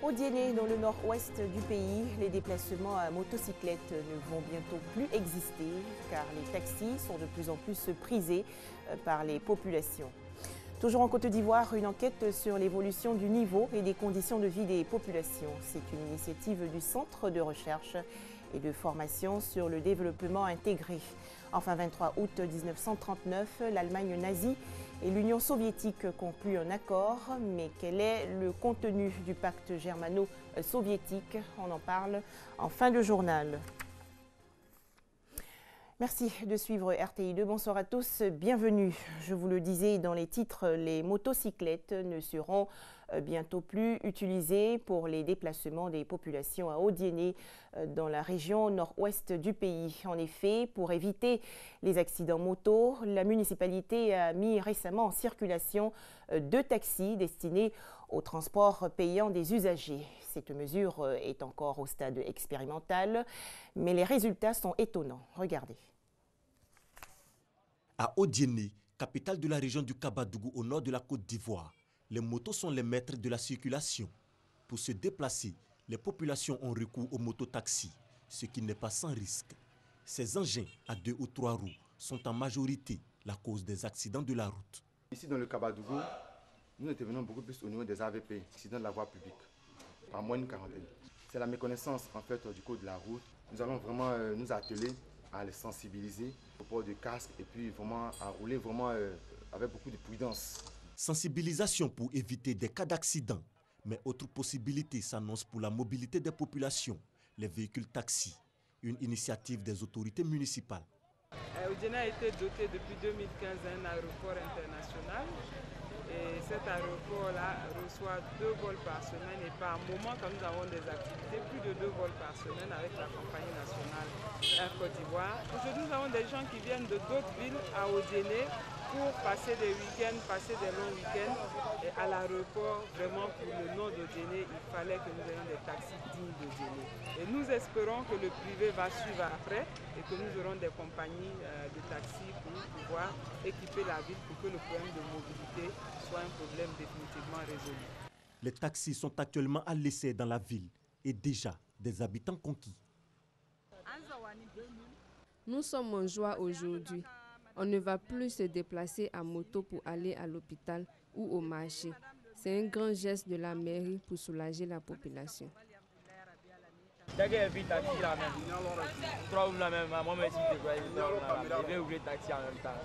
Au Dienné, dans le nord-ouest du pays, les déplacements à motocyclette ne vont bientôt plus exister car les taxis sont de plus en plus prisés par les populations. Toujours en Côte d'Ivoire, une enquête sur l'évolution du niveau et des conditions de vie des populations. C'est une initiative du Centre de recherche et de formation sur le développement intégré. Enfin, 23 août 1939, l'Allemagne nazie et l'Union soviétique concluent un accord. Mais quel est le contenu du pacte germano-soviétique? On en parle en fin de journal. Merci de suivre RTI2. Bonsoir à tous, bienvenue. Je vous le disais dans les titres, les motocyclettes ne seront bientôt plus utilisées pour les déplacements des populations à Haut-Dienné dans la région nord-ouest du pays. En effet, pour éviter les accidents moto, la municipalité a mis récemment en circulation 2 taxis destinés au transport payant des usagers. Cette mesure est encore au stade expérimental, mais les résultats sont étonnants. Regardez. À Haut-Dienné, capitale de la région du Kabadougou au nord de la Côte d'Ivoire, les motos sont les maîtres de la circulation. Pour se déplacer, les populations ont recours aux mototaxis, ce qui n'est pas sans risque. Ces engins à 2 ou 3 roues sont en majorité la cause des accidents de la route. Ici dans le Kabadougou, nous intervenons beaucoup plus au niveau des AVP, accidents de la voie publique, par moins d'une quarantaine. C'est la méconnaissance en fait du code de la route. Nous allons vraiment nous atteler à les sensibiliser au port du casque et puis vraiment à rouler vraiment avec beaucoup de prudence. Sensibilisation pour éviter des cas d'accident, mais autre possibilité s'annonce pour la mobilité des populations, les véhicules taxis, une initiative des autorités municipales. Haut-Dienné a été doté depuis 2015 d'un aéroport international. Et cet aéroport-là reçoit 2 vols par semaine et par moment, quand nous avons des activités, plus de 2 vols par semaine avec la compagnie nationale Air Côte d'Ivoire. Aujourd'hui, nous avons des gens qui viennent de d'autres villes à Haut-Dienné pour passer des week-ends, passer des longs week-ends. Et à l'aéroport, vraiment pour le nom d'Haut-Dienné, il fallait que nous ayons des taxis dignes d'Haut-Dienné. Et nous espérons que le privé va suivre après et que nous aurons des compagnies de taxis pour pouvoir équiper la ville pour que le problème de mobilité soit un problème définitivement résolu. Les taxis sont actuellement à l'essai dans la ville et déjà des habitants conquis. Nous sommes en joie aujourd'hui. On ne va plus se déplacer à moto pour aller à l'hôpital ou au marché. C'est un grand geste de la mairie pour soulager la population. Dès qu'il y a un taxi là même, trois la même, moi je vais ouvrir le taxi en même temps.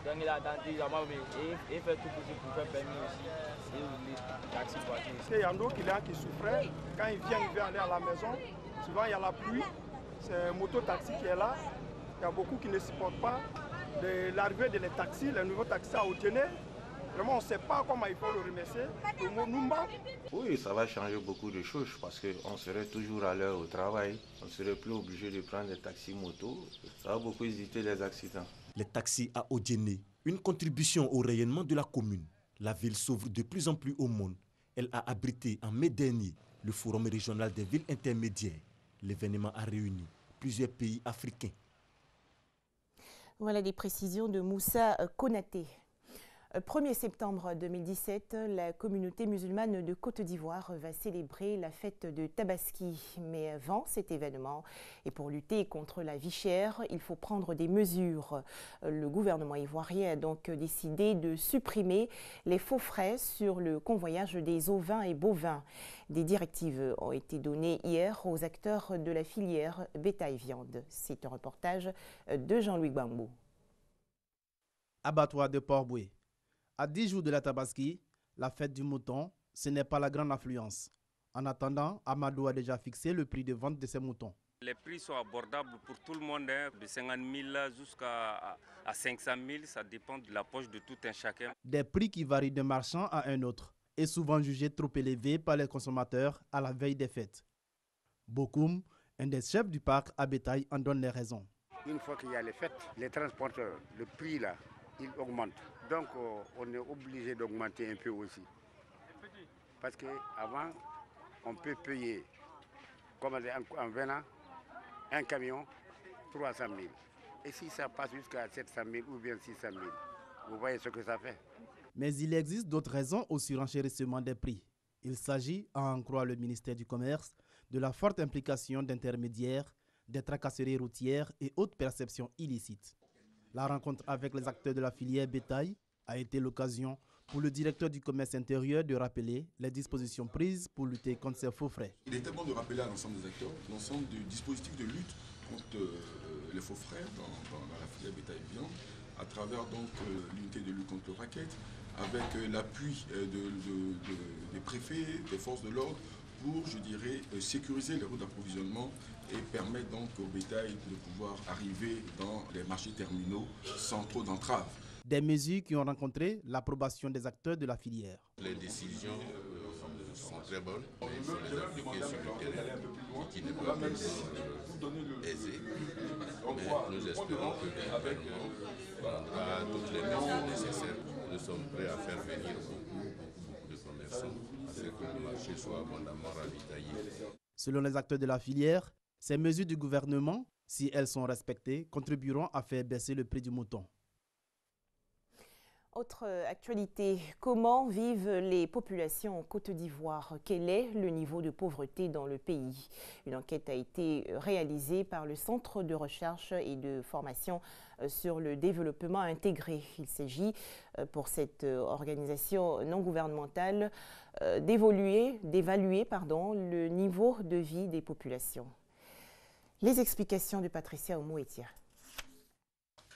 Donc il a tenté, il fait tout possible pour faire permis aussi et ouvrir le taxi voiture. Il y a d'autres clients qui souffraient, quand ils viennent aller à la maison, souvent il y a la pluie, c'est un moto-taxi qui est là. Il y a beaucoup qui ne supportent pas l'arrivée des taxis, les nouveaux taxis à Haut-Dienné. Vraiment, on ne sait pas comment il faut le remercier. Le mot nous manque. Oui, ça va changer beaucoup de choses parce qu'on serait toujours à l'heure au travail. On ne serait plus obligé de prendre des taxis motos. Ça va beaucoup éviter les accidents. Les taxis à Haut-Dienné, une contribution au rayonnement de la commune. La ville s'ouvre de plus en plus au monde. Elle a abrité en mai dernier le Forum régional des villes intermédiaires. L'événement a réuni plusieurs pays africains. Voilà des précisions de Moussa Konaté. 1er septembre 2017, la communauté musulmane de Côte d'Ivoire va célébrer la fête de Tabaski. Mais avant cet événement, et pour lutter contre la vie chère, il faut prendre des mesures. Le gouvernement ivoirien a donc décidé de supprimer les faux frais sur le convoyage des ovins et bovins. Des directives ont été données hier aux acteurs de la filière bétail-viande. C'est un reportage de Jean-Louis Gbangbo. Abattoir de Port-Boué. À 10 jours de la Tabaski, la fête du mouton, ce n'est pas la grande affluence. En attendant, Amadou a déjà fixé le prix de vente de ses moutons. Les prix sont abordables pour tout le monde, de 50 000 jusqu'à 500 000, ça dépend de la poche de tout un chacun. Des prix qui varient d'un marchand à un autre et souvent jugés trop élevés par les consommateurs à la veille des fêtes. Bokoum, un des chefs du parc à bétail, en donne les raisons. Une fois qu'il y a les fêtes, les transporteurs, le prix là, il augmente. Donc on est obligé d'augmenter un peu aussi. Parce qu'avant, on peut payer, comme en venant, un camion, 300 000. Et si ça passe jusqu'à 700 000 ou bien 600 000, vous voyez ce que ça fait. Mais il existe d'autres raisons au surenchérissement des prix. Il s'agit, à en croire le ministère du Commerce, de la forte implication d'intermédiaires, des tracasseries routières et autres perceptions illicites. La rencontre avec les acteurs de la filière bétail a été l'occasion pour le directeur du commerce intérieur de rappeler les dispositions prises pour lutter contre ces faux frais. Il est bon de rappeler à l'ensemble des acteurs l'ensemble du dispositif de lutte contre les faux frais dans la filière bétail et viande, à travers donc l'unité de lutte contre le racket, avec l'appui des préfets, des forces de l'ordre, pour, je dirais, sécuriser les routes d'approvisionnement et permettre donc au bétail de pouvoir arriver dans les marchés terminaux sans trop d'entraves. Des mesures qui ont rencontré l'approbation des acteurs de la filière. Les décisions sont très bonnes, mais il faut les appliquer sur le terrain, qui n'est pas toujours aisé. Mais nous espérons que le gouvernement prendra toutes les mesures nécessaires. Nous sommes prêts à faire venir beaucoup de commerçants afin que le marché soit abondamment ravitaillé. Selon les acteurs de la filière, ces mesures du gouvernement, si elles sont respectées, contribueront à faire baisser le prix du mouton. Autre actualité, comment vivent les populations en Côte d'Ivoire? Quel est le niveau de pauvreté dans le pays? Une enquête a été réalisée par le Centre de recherche et de formation sur le développement intégré. Il s'agit pour cette organisation non gouvernementale d'évaluer le niveau de vie des populations. Les explications de Patricia Oumouetia.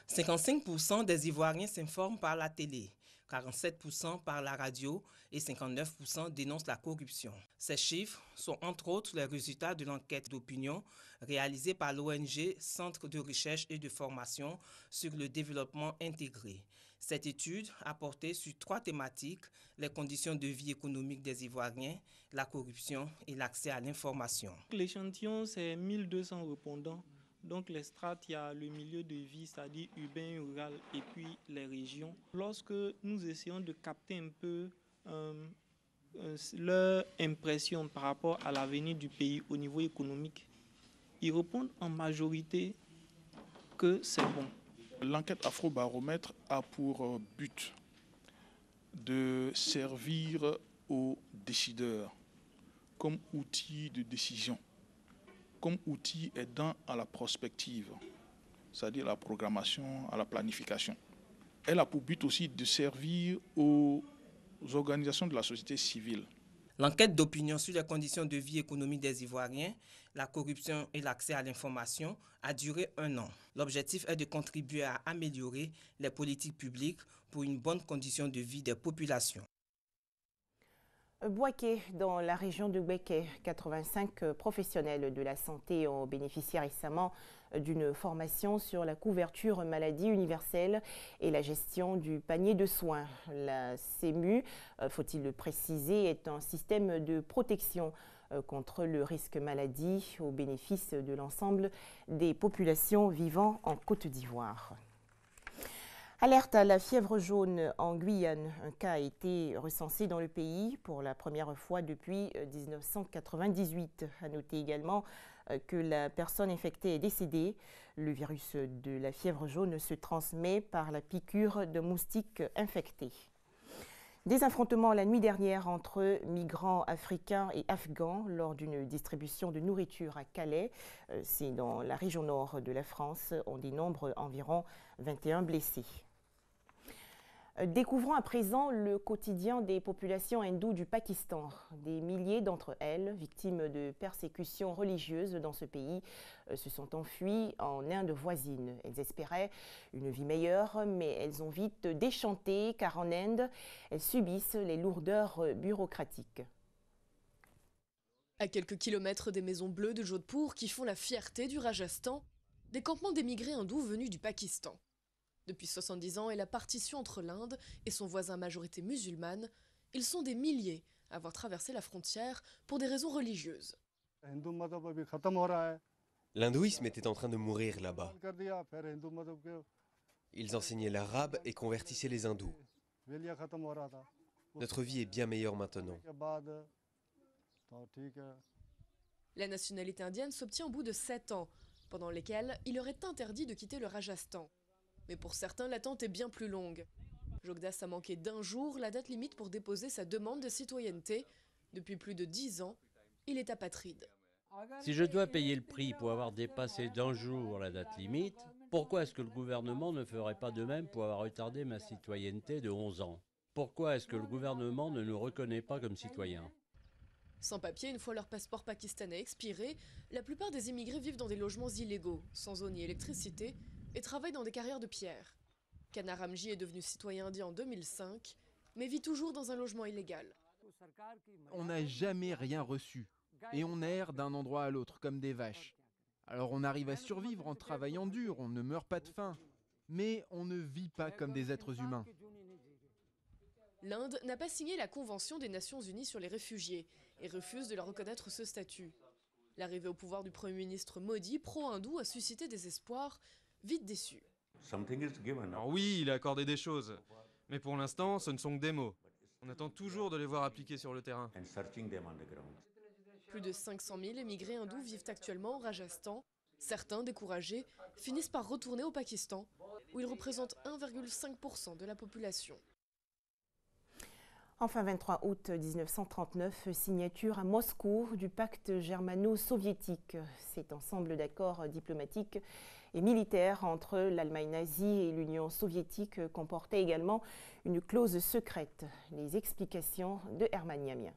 55% des Ivoiriens s'informent par la télé, 47% par la radio et 59% dénoncent la corruption. Ces chiffres sont entre autres les résultats de l'enquête d'opinion réalisée par l'ONG Centre de recherche et de formation sur le développement intégré. Cette étude a porté sur 3 thématiques: les conditions de vie économique des Ivoiriens, la corruption et l'accès à l'information. L'échantillon, c'est 1200 répondants. Donc les strates, il y a le milieu de vie, c'est-à-dire urbain, rural, et puis les régions. Lorsque nous essayons de capter un peu leur impression par rapport à l'avenir du pays au niveau économique, ils répondent en majorité que c'est bon. L'enquête Afrobaromètre a pour but de servir aux décideurs comme outil de décision, comme outil aidant à la prospective, c'est-à-dire la programmation, à la planification. Elle a pour but aussi de servir aux organisations de la société civile. L'enquête d'opinion sur les conditions de vie économique des Ivoiriens, la corruption et l'accès à l'information a duré 1 an. L'objectif est de contribuer à améliorer les politiques publiques pour une bonne condition de vie des populations. Bouaké, dans la région de Bouaké, 85 professionnels de la santé ont bénéficié récemment d'une formation sur la couverture maladie universelle et la gestion du panier de soins. La CEMU, faut-il le préciser, est un système de protection contre le risque maladie au bénéfice de l'ensemble des populations vivant en Côte d'Ivoire. Alerte à la fièvre jaune en Guyane. Un cas a été recensé dans le pays pour la première fois depuis 1998. À noter également que la personne infectée est décédée. Le virus de la fièvre jaune se transmet par la piqûre de moustiques infectés. Des affrontements la nuit dernière entre migrants africains et afghans lors d'une distribution de nourriture à Calais. C'est dans la région nord de la France. On dénombre environ 21 blessés. Découvrons à présent le quotidien des populations hindoues du Pakistan. Des milliers d'entre elles, victimes de persécutions religieuses dans ce pays, se sont enfuies en Inde voisine. Elles espéraient une vie meilleure, mais elles ont vite déchanté car en Inde, elles subissent les lourdeurs bureaucratiques. À quelques kilomètres des maisons bleues de Jodhpur qui font la fierté du Rajasthan, des campements d'émigrés hindous venus du Pakistan. Depuis 70 ans et la partition entre l'Inde et son voisin majorité musulmane, ils sont des milliers à avoir traversé la frontière pour des raisons religieuses. L'hindouisme était en train de mourir là-bas. Ils enseignaient l'arabe et convertissaient les hindous. Notre vie est bien meilleure maintenant. La nationalité indienne s'obtient au bout de 7 ans, pendant lesquels il leur est interdit de quitter le Rajasthan. Mais pour certains, l'attente est bien plus longue. Jogdas a manqué d'1 jour la date limite pour déposer sa demande de citoyenneté. Depuis plus de 10 ans, il est apatride. Si je dois payer le prix pour avoir dépassé d'un jour la date limite, pourquoi est-ce que le gouvernement ne ferait pas de même pour avoir retardé ma citoyenneté de 11 ans? Pourquoi est-ce que le gouvernement ne nous reconnaît pas comme citoyens? Sans papier, une fois leur passeport pakistanais expiré, la plupart des immigrés vivent dans des logements illégaux, sans eau ni électricité, et travaillent dans des carrières de pierre. Kana Ramji est devenu citoyen indien en 2005, mais vit toujours dans un logement illégal. On n'a jamais rien reçu, et on erre d'un endroit à l'autre comme des vaches. Alors on arrive à survivre en travaillant dur, on ne meurt pas de faim, mais on ne vit pas comme des êtres humains. L'Inde n'a pas signé la Convention des Nations Unies sur les réfugiés et refuse de leur reconnaître ce statut. L'arrivée au pouvoir du Premier ministre Modi, pro-hindou, a suscité des espoirs, vite déçus. Alors oui, il a accordé des choses, mais pour l'instant, ce ne sont que des mots. On attend toujours de les voir appliqués sur le terrain. Plus de 500 000 émigrés hindous vivent actuellement au Rajasthan. Certains, découragés, finissent par retourner au Pakistan, où ils représentent 1,5% de la population. Enfin, 23 août 1939, signature à Moscou du pacte germano-soviétique. Cet ensemble d'accords diplomatiques et militaires entre l'Allemagne nazie et l'Union soviétique comportait également une clause secrète. Les explications de Herman Niamien.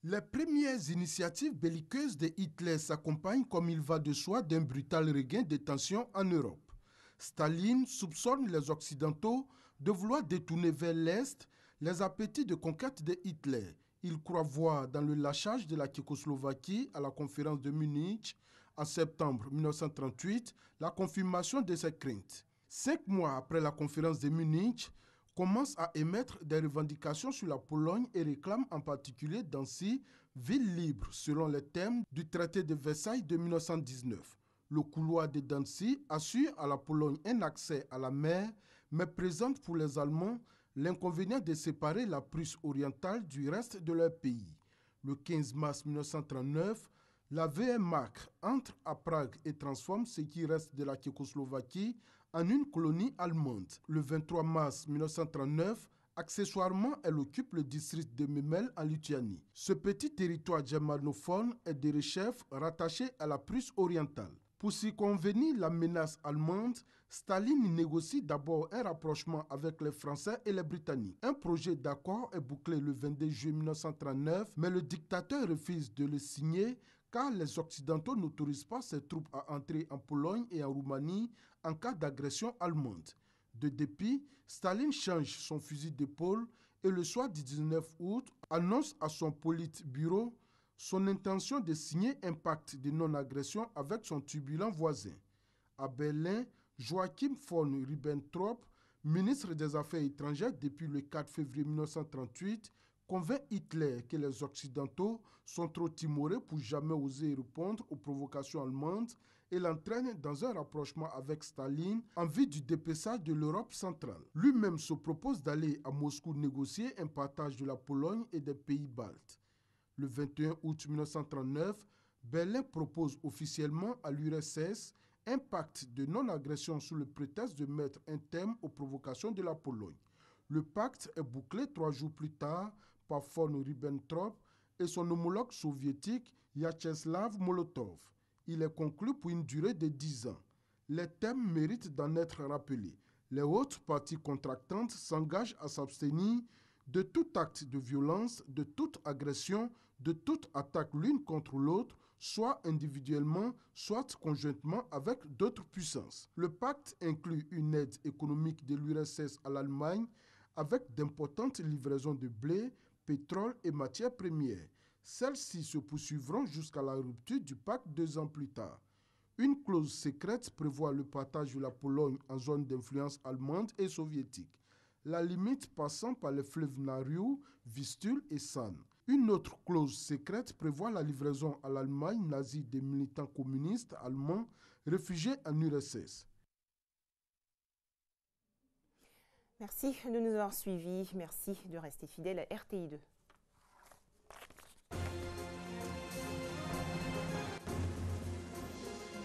Les premières initiatives belliqueuses de Hitler s'accompagnent, comme il va de soi, d'un brutal regain de tensions en Europe. Staline soupçonne les Occidentaux de vouloir détourner vers l'Est les appétits de conquête de Hitler. Il croit voir dans le lâchage de la Tchécoslovaquie à la conférence de Munich en septembre 1938 la confirmation de ses craintes. 5 mois après la conférence de Munich, commence à émettre des revendications sur la Pologne et réclame en particulier Danzig, ville libre selon les termes du traité de Versailles de 1919. Le couloir de Danzig assure à la Pologne un accès à la mer, mais présente pour les Allemands l'inconvénient de séparer la Prusse orientale du reste de leur pays. Le 15 mars 1939, la Wehrmacht entre à Prague et transforme ce qui reste de la Tchécoslovaquie en une colonie allemande. Le 23 mars 1939, accessoirement, elle occupe le district de Memel en Lituanie. Ce petit territoire germanophone est de chef rattaché à la Prusse orientale. Pour s'y convenir la menace allemande, Staline négocie d'abord un rapprochement avec les Français et les Britanniques. Un projet d'accord est bouclé le 22 juillet 1939, mais le dictateur refuse de le signer car les Occidentaux n'autorisent pas ses troupes à entrer en Pologne et en Roumanie en cas d'agression allemande. De dépit, Staline change son fusil d'épaule et le soir du 19 août annonce à son Politburo son intention de signer un pacte de non-agression avec son turbulent voisin. À Berlin, Joachim von Ribbentrop, ministre des Affaires étrangères depuis le 4 février 1938, convainc Hitler que les Occidentaux sont trop timorés pour jamais oser répondre aux provocations allemandes et l'entraîne dans un rapprochement avec Staline en vue du dépeçage de l'Europe centrale. Lui-même se propose d'aller à Moscou négocier un partage de la Pologne et des pays baltes. Le 21 août 1939, Berlin propose officiellement à l'URSS un pacte de non-agression sous le prétexte de mettre un terme aux provocations de la Pologne. Le pacte est bouclé 3 jours plus tard par von Ribbentrop et son homologue soviétique Vyacheslav Molotov. Il est conclu pour une durée de 10 ans. Les thèmes méritent d'en être rappelés. Les autres parties contractantes s'engagent à s'abstenir de tout acte de violence, de toute agression, de toute attaque l'une contre l'autre, soit individuellement, soit conjointement avec d'autres puissances. Le pacte inclut une aide économique de l'URSS à l'Allemagne avec d'importantes livraisons de blé, pétrole et matières premières. Celles-ci se poursuivront jusqu'à la rupture du pacte 2 ans plus tard. Une clause secrète prévoit le partage de la Pologne en zone d'influence allemande et soviétique, la limite passant par les fleuves Narew, Vistule et San. Une autre clause secrète prévoit la livraison à l'Allemagne nazie des militants communistes allemands réfugiés en URSS. Merci de nous avoir suivis. Merci de rester fidèle à RTI2.